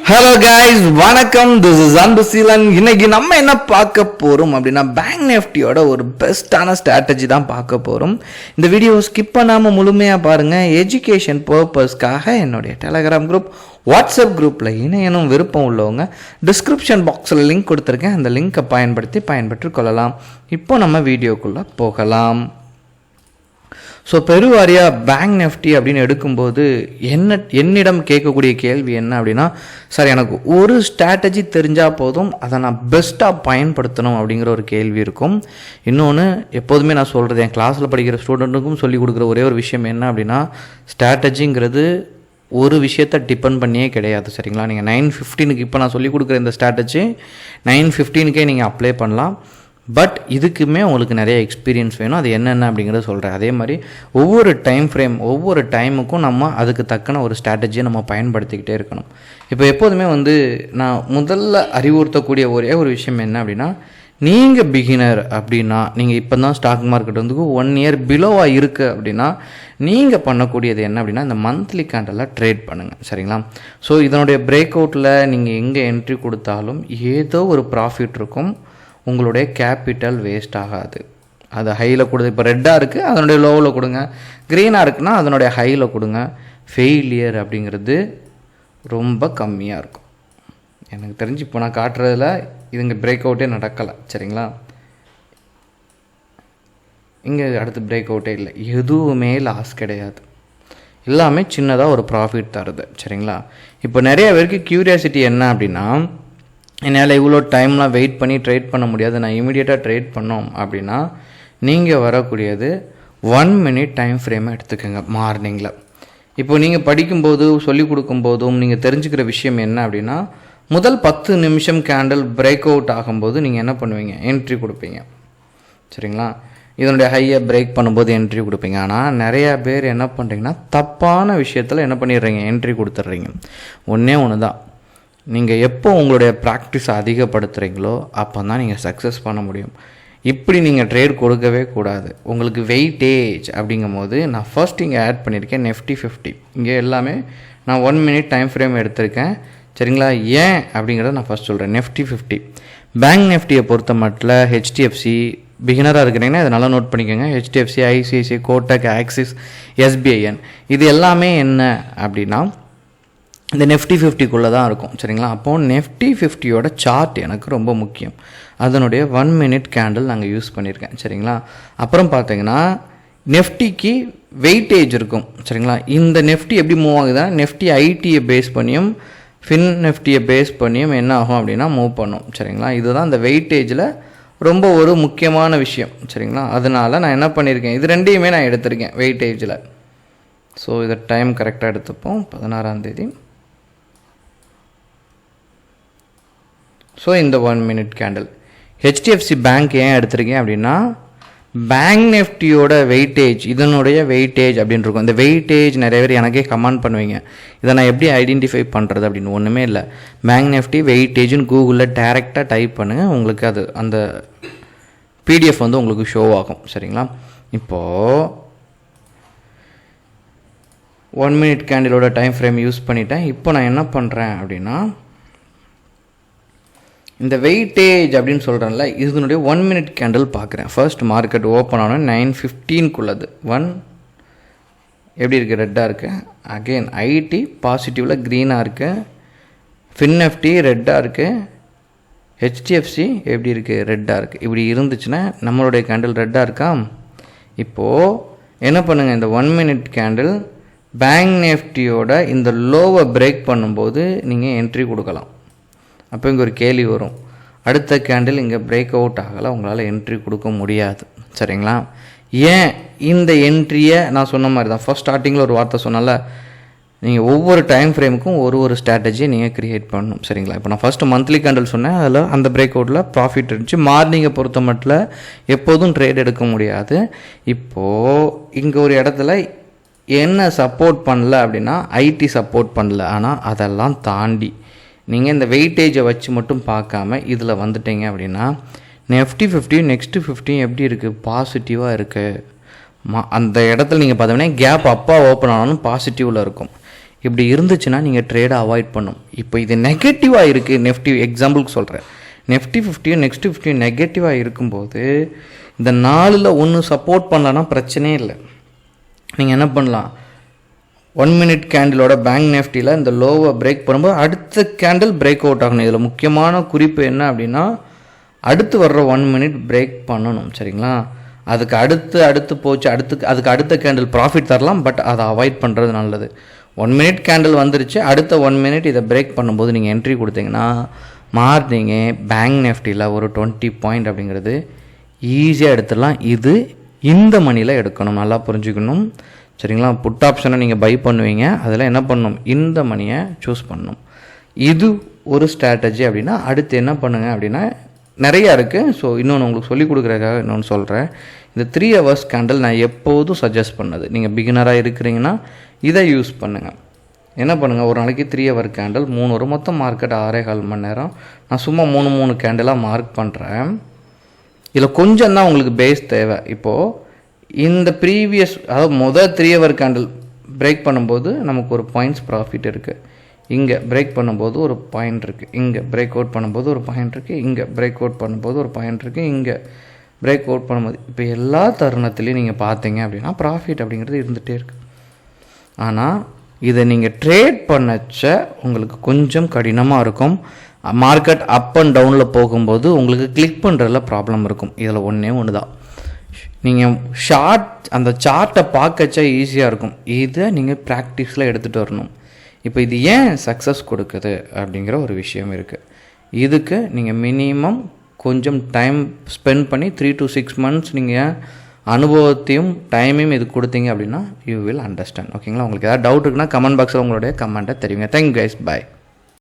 Hello guys, வணக்கம். This is Anbuseelan. இன்னைக்கு நம்ம என்ன பார்க்க போகிறோம் அப்படின்னா பேங்க் நிஃப்டியோட ஒரு பெஸ்ட்டான ஸ்ட்ராட்டஜி தான் பார்க்க போகிறோம். இந்த வீடியோ ஸ்கிப் பண்ணாமல் முழுமையாக பாருங்கள். எஜுகேஷன் பர்பஸ்க்காக என்னுடைய டெலகிராம் குரூப், வாட்ஸ்அப் குரூப்பில் இணையனும் விருப்பம் உள்ளவங்க டிஸ்கிரிப்ஷன் பாக்ஸில் லிங்க் கொடுத்துருக்கேன். அந்த லிங்க்கை பயன்பெற்று கொள்ளலாம். இப்போ நம்ம வீடியோக்குள்ளே போகலாம். ஸோ பெருவாரியாக பேங்க் நிஃப்டி அப்படின்னு எடுக்கும்போது என்னிடம் கேட்கக்கூடிய கேள்வி என்ன அப்படின்னா, சார் எனக்கு ஒரு ஸ்ட்ராட்டஜி தெரிஞ்சால் போதும், அதை நான் பெஸ்ட்டாக பயன்படுத்தணும் அப்படிங்கிற ஒரு கேள்வி இருக்கும். இன்னொன்று, எப்போதுமே நான் சொல்கிறது, என் கிளாஸில் படிக்கிற ஸ்டூடெண்ட்டுக்கும் சொல்லிக் கொடுக்குற ஒரே ஒரு விஷயம் என்ன அப்படின்னா, ஸ்ட்ராட்டஜிங்கிறது ஒரு விஷயத்தை டிபெண்ட் பண்ணியே கிடையாது. சரிங்களா? நீங்கள் 9:15 இப்போ நான் சொல்லிக் கொடுக்குற இந்த ஸ்ட்ராட்டஜி 9:15 நீங்கள் அப்ளை பண்ணலாம். பட் இதுக்குமே உங்களுக்கு நிறைய எக்ஸ்பீரியன்ஸ் வேணும். அது என்னென்ன அப்படிங்கிறத சொல்கிறேன். அதே மாதிரி ஒவ்வொரு ஒவ்வொரு டைமுக்கும் நம்ம அதுக்கு தக்கன ஒரு ஸ்ட்ராட்டஜியை நம்ம பயன்படுத்திக்கிட்டே இருக்கணும். இப்போ எப்போதுமே நான் முதல்ல அறிவுறுத்தக்கூடிய ஒரே ஒரு விஷயம் என்ன அப்படின்னா, நீங்கள் பிகினர் அப்படின்னா, நீங்கள் இப்போ தான் ஸ்டாக் மார்க்கெட் 1 இயர் பிலோவாக இருக்குது அப்படின்னா, நீங்கள் பண்ணக்கூடியது என்ன அப்படின்னா, இந்த மந்த்லி கேண்டலில் ட்ரேட் பண்ணுங்கள். சரிங்களா? ஸோ இதனுடைய பிரேக் அவுட்டில் நீங்கள் எங்கே என்ட்ரி கொடுத்தாலும் ஏதோ ஒரு ப்ராஃபிட் இருக்கும். உங்களுடைய கேபிட்டல் வேஸ்ட் ஆகாது. அது ஹையில் கொடுது. இப்போ ரெட்டாக இருக்குது, அதனுடைய லோவில் கொடுங்க. க்ரீனாக இருக்குன்னா அதனுடைய ஹையில் கொடுங்க. ஃபெயிலியர் அப்படிங்கிறது ரொம்ப கம்மியாக இருக்கும். எனக்கு தெரிஞ்சு இப்போ நான் காட்டுறதில் இதுங்க பிரேக் அவுட்டே நடக்கலை. சரிங்களா? இங்கே அடுத்து பிரேக் அவுட்டே இல்லை. எதுவுமே லாஸ் கிடையாது. எல்லாமே சின்னதாக ஒரு ப்ராஃபிட் தருது. சரிங்களா? இப்போ நிறைய பேருக்கு க்யூரியாசிட்டி என்ன அப்படின்னா, என்னால் இவ்வளோ டைம்லாம் வெயிட் பண்ணி ட்ரேட் பண்ண முடியாது, நான் இமீடியட்டாக ட்ரேட் பண்ணோம் அப்படின்னா, நீங்கள் வரக்கூடியது 1 மினிட் டைம் ஃப்ரேமை எடுத்துக்கோங்க. மார்னிங்கில் இப்போ நீங்கள் படிக்கும்போது, சொல்லிக் கொடுக்கும்போதும் நீங்கள் தெரிஞ்சுக்கிற விஷயம் என்ன அப்படின்னா, முதல் 10 நிமிஷம் கேண்டில் பிரேக் அவுட் ஆகும்போது நீங்கள் என்ன பண்ணுவீங்க? என்ட்ரி கொடுப்பீங்க. சரிங்களா? இதனுடைய ஹையை பிரேக் பண்ணும்போது என்ட்ரி கொடுப்பீங்க. ஆனால் நிறையா பேர் என்ன பண்ணுறீங்கன்னா, தப்பான விஷயத்தில் என்ன பண்ணிடுறீங்க? என்ட்ரி கொடுத்துட்றீங்க. ஒன்று தான், நீங்கள் எப்போ உங்களுடைய ப்ராக்டிஸை அதிகப்படுத்துகிறீங்களோ அப்போ தான் நீங்கள் சக்ஸஸ் பண்ண முடியும். இப்படி நீங்கள் ட்ரேட் கொடுக்கவே கூடாது. உங்களுக்கு வெயிட்டேஜ் அப்படிங்கும் போது நான் ஃபர்ஸ்ட் இங்கே ஆட் பண்ணியிருக்கேன் Nifty 50. இங்கே எல்லாமே நான் 1 மினிட் டைம் ஃப்ரேம் எடுத்திருக்கேன். சரிங்களா? ஏன் அப்படிங்கிறத நான் ஃபர்ஸ்ட் சொல்கிறேன். Nifty 50 பேங்க் நிஃப்டியை பொறுத்த மட்டும் HDFC, பிகினராக இருக்கிறீங்கன்னா இதை நல்லா நோட் பண்ணிக்கோங்க. HDFC, ICICI, Kotak, axis, SBIN இது எல்லாமே என்ன அப்படின்னா இந்த Nifty 50க்குள்ளே தான் இருக்கும். சரிங்களா? அப்போது Nifty 50யோட சார்ட் எனக்கு ரொம்ப முக்கியம். அதனுடைய 1 மினிட் கேண்டில் நாங்கள் யூஸ் பண்ணியிருக்கேன். சரிங்களா? அப்புறம் பார்த்தீங்கன்னா நெஃப்டிக்கு வெயிட்டேஜ் இருக்கும். சரிங்களா? இந்த நெஃப்டி எப்படி மூவ் ஆகுதுன்னா, Nifty ஐடியை பேஸ் பண்ணியும் ஃபின் நிஃப்டியை பேஸ் பண்ணியும் என்ன ஆகும் அப்படின்னா மூவ் பண்ணும். சரிங்களா? இதுதான் இந்த வெயிட்டேஜில் ரொம்ப ஒரு முக்கியமான விஷயம். சரிங்களா? அதனால் நான் என்ன பண்ணியிருக்கேன், இது ரெண்டையுமே நான் எடுத்திருக்கேன் வெயிட்டேஜில். ஸோ இதை டைம் கரெக்டாக எடுத்துப்போம். 16ஆம் தேதி. ஸோ இந்த 1 மினிட் கேண்டில் HDFC பேங்க் ஏன் எடுத்திருக்கேன் அப்படின்னா, பேங்க் நிஃப்டியோட வெயிட்டேஜ், இதனுடைய வெயிட்டேஜ் அப்படின்னு இருக்கும். இந்த வெயிட்டேஜ் நிறைய பேர் எனக்கே கமெண்ட் பண்ணுவீங்க, இதை நான் எப்படி ஐடென்டிஃபை பண்ணுறது அப்படின்னு. ஒன்றுமே இல்லை, பேங்க் நிஃப்டி வெயிட்டேஜ்னு கூகுளில் டேரெக்டாக டைப் பண்ணுங்கள். உங்களுக்கு அது அந்த PDF உங்களுக்கு ஷோ ஆகும். சரிங்களா? இப்போது 1 மினிட் கேண்டிலோட டைம் ஃப்ரேம் யூஸ் பண்ணிட்டேன். இப்போ நான் என்ன பண்ணுறேன் அப்படின்னா, இந்த வெயிட்டேஜ் அப்படின்னு சொல்கிறேன்ல, இதனுடைய 1 மினிட் கேண்டில் பார்க்குறேன். ஃபர்ஸ்ட் மார்க்கெட் ஓப்பன் ஆனோம் 9:15க்குள்ளது 1 எப்படி இருக்குது? ரெட்டாக இருக்குது. அகெயின் ஐடி பாசிட்டிவில் க்ரீனாக இருக்குது. ஃபின் நிஃப்டி ரெட்டாக இருக்குது. HDFC எப்படி இருக்குது? ரெட்டாக இருக்குது. இப்படி இருந்துச்சுன்னா நம்மளுடைய கேண்டில் ரெட்டாக இருக்கா? இப்போது என்ன பண்ணுங்கள், இந்த 1 மினிட் கேண்டில் பேங்க் நிஃப்டியோட இந்த லோவை பிரேக் பண்ணும்போது நீங்கள் என்ட்ரி கொடுக்கலாம். அப்போ இங்கே ஒரு கேள்வி வரும், அடுத்த கேண்டில் இங்கே பிரேக் அவுட் ஆகலை, உங்களால் என்ட்ரி கொடுக்க முடியாது. சரிங்களா? ஏன் இந்த என்ட்ரியை நான் சொன்ன மாதிரி தான் ஃபர்ஸ்ட் ஸ்டார்டிங்கில் ஒரு வார்த்தை சொன்னால, நீங்கள் ஒவ்வொரு டைம் ஃப்ரேமுக்கும் ஒரு ஸ்ட்ராட்டஜியை நீங்கள் க்ரியேட் பண்ணணும். சரிங்களா? இப்போ நான் ஃபஸ்ட்டு மந்த்லி கேண்டில் சொன்னேன், அதில் அந்த பிரேக் அவுட்டில் ப்ராஃபிட் இருந்துச்சு. மார்னிங்கை பொறுத்த மட்டும் எப்போதும் ட்ரேட் எடுக்க முடியாது. இப்போது இங்கே ஒரு இடத்துல என்ன சப்போர்ட் பண்ணல அப்படின்னா, ஐடி சப்போர்ட் பண்ணல. ஆனால் அதெல்லாம் தாண்டி நீங்கள் இந்த வெயிட்டேஜை வச்சு மட்டும் பார்க்காம இதில் வந்துட்டீங்க அப்படின்னா, Nifty 50 நெக்ஸ்ட்டு 50 எப்படி இருக்குது? பாசிட்டிவாக இருக்குது. அந்த இடத்துல நீங்கள் பார்த்தோம்னா கேப் அப்பா ஓப்பன் ஆனாலும் பாசிட்டிவில் இருக்கும். இப்படி இருந்துச்சுன்னா நீங்கள் ட்ரேடை அவாய்ட் பண்ணும். இப்போ இது நெகட்டிவாக இருக்குது, நெஃப்டி எக்ஸாம்பிளுக்கு சொல்கிறேன், நெஃப்டி 50 நெக்ஸ்ட் 50 நெகட்டிவாக இருக்கும்போது இந்த 4ல் ஒன்று சப்போர்ட் பண்ணலன்னா பிரச்சனையே இல்லை. நீங்கள் என்ன பண்ணலாம், 1 மினிட் கேண்டிலோட பேங்க் நிஃப்டியில் இந்த லோவை பிரேக் பண்ணும்போது அடுத்த கேண்டில் பிரேக் அவுட் ஆகணும். இதில் முக்கியமான குறிப்பு என்ன அப்படின்னா, அடுத்து வர்ற 1 மினிட் பிரேக் பண்ணணும். சரிங்களா, அதுக்கு அடுத்து போச்சு, அதுக்கு அடுத்த கேண்டில் ப்ராஃபிட் தரலாம், பட் அதை அவாய்ட் பண்ணுறது நல்லது. 1 மினிட் கேண்டில் வந்துருச்சு, அடுத்த 1 மினிட் இதை பிரேக் பண்ணும்போது நீங்கள் என்ட்ரி கொடுத்தீங்கன்னா மார்னிங்கே பேங்க் நிஃப்டியில் ஒரு 20 பாயிண்ட் அப்படிங்கிறது ஈஸியாக எடுத்துடலாம். இது இந்த மணியில் எடுக்கணும், நல்லா புரிஞ்சுக்கணும். சரிங்களா, புட் ஆப்ஷனை நீங்கள் பை பண்ணுவீங்க, அதில் என்ன பண்ணணும், இந்த மணியை சூஸ் பண்ணணும். இது ஒரு ஸ்ட்ராட்டஜி. அப்படின்னா அடுத்து என்ன பண்ணுங்க அப்படின்னா நிறையா இருக்குது. ஸோ இன்னொன்று உங்களுக்கு சொல்லிக் கொடுக்குறதுக்காக இன்னொன்று சொல்கிறேன். இந்த 3 hours கேண்டில் நான் எப்போதும் சஜஸ்ட் பண்ணது, நீங்கள் பிகினராக இருக்கிறீங்கன்னா இதை யூஸ் பண்ணுங்கள். என்ன பண்ணுங்கள், ஒரு நாளைக்கு 3 hour கேண்டில் 3 வரும், மொத்தம் மார்க்கெட் 6.25 மணி நேரம். நான் சும்மா 3 கேண்டிலாக மார்க் பண்ணுறேன். இதில் கொஞ்சம் தான் உங்களுக்கு பேஸ் தேவை. இப்போது இந்த ப்ரீவியஸ், அதாவது முதல் 3 hour கேண்டில் பிரேக் பண்ணும்போது நமக்கு ஒரு பாயிண்ட்ஸ் ப்ராஃபிட் இருக்குது, இங்கே பிரேக் பண்ணும்போது ஒரு பாயிண்ட் இருக்குது, இங்கே பிரேக் அவுட் பண்ணும்போது ஒரு பாயிண்ட் இருக்குது, இங்கே பிரேக் அவுட் பண்ணும்போது ஒரு பாயிண்ட் இருக்குது, இங்கே பிரேக் அவுட் பண்ணும்போது, இப்போ எல்லா தருணத்துலேயும் நீங்கள் பார்த்தீங்க அப்படின்னா ப்ராஃபிட் அப்படிங்கிறது இருந்துகிட்டே இருக்குது. ஆனால் இதை நீங்கள் ட்ரேட் பண்ணச்ச உங்களுக்கு கொஞ்சம் கடினமாக இருக்கும். மார்க்கெட் அப் அண்ட் டவுனில் போகும்போது உங்களுக்கு கிளிக் பண்ணுறதுல ப்ராப்ளம் இருக்கும். இதில் ஒன்று தான், நீங்கள் அந்த சார்ட்டை பார்க்கச்சா ஈஸியாக இருக்கும், இதை நீங்கள் ப்ராக்டிஸில் எடுத்துகிட்டு வரணும். இப்போ இது ஏன் சக்ஸஸ் கொடுக்குது அப்படிங்கிற ஒரு விஷயம் இருக்குது. இதுக்கு நீங்கள் மினிமம் கொஞ்சம் டைம் ஸ்பெண்ட் பண்ணி 3 to 6 months நீங்கள் அனுபவத்தையும் டைமையும் இது கொடுத்தீங்க அப்படின்னா யூ வில் அண்டர்ஸ்டாண்ட். ஓகேங்களா, உங்களுக்கு ஏதாவது டவுட் இருக்குன்னா கமெண்ட் பாக்ஸில் உங்களுடைய கமெண்ட்டை தெரிவிங்க. தேங்க் கைஸ், பாய்.